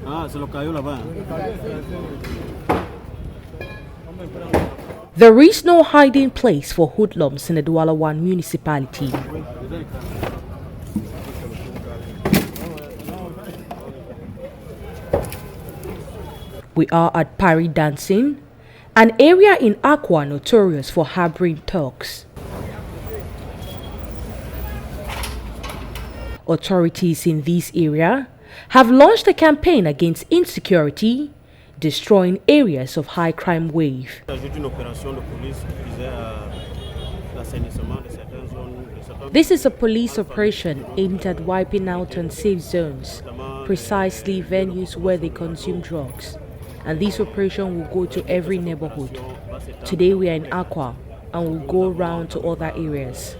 Ah, c'est le caillou là-bas. There is no hiding place for hoodlums in the Douala I municipality. We are at Parry Dancing, an area in Aqua notorious for harboring thugs. Authorities in this area have launched a campaign against insecurity, destroying areas of high crime wave. This is a police operation aimed at wiping out unsafe zones, precisely venues where they consume drugs. And this operation will go to every neighborhood. Today we are in Aqua and will go around to other areas.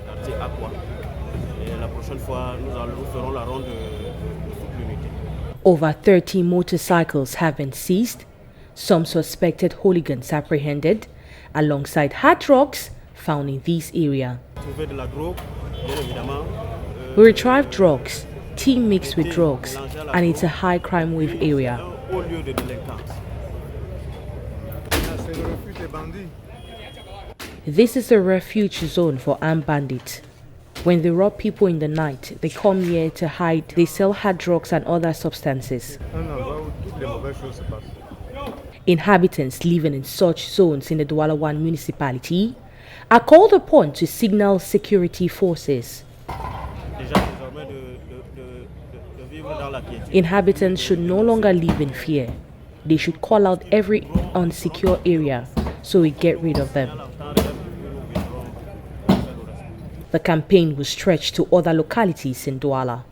Over 30 motorcycles have been seized, some suspected hooligans apprehended, alongside hard drugs found in this area. We retrieve drugs, tea mixed with drugs, and it's a high crime wave area. This is a refuge zone for armed bandits. When they rob people in the night, they come here to hide. They sell hard drugs and other substances. Inhabitants living in such zones in the Douala I municipality are called upon to signal security forces. Inhabitants should no longer live in fear. They should call out every unsecure area so we get rid of them. The campaign will stretch to other localities in Douala.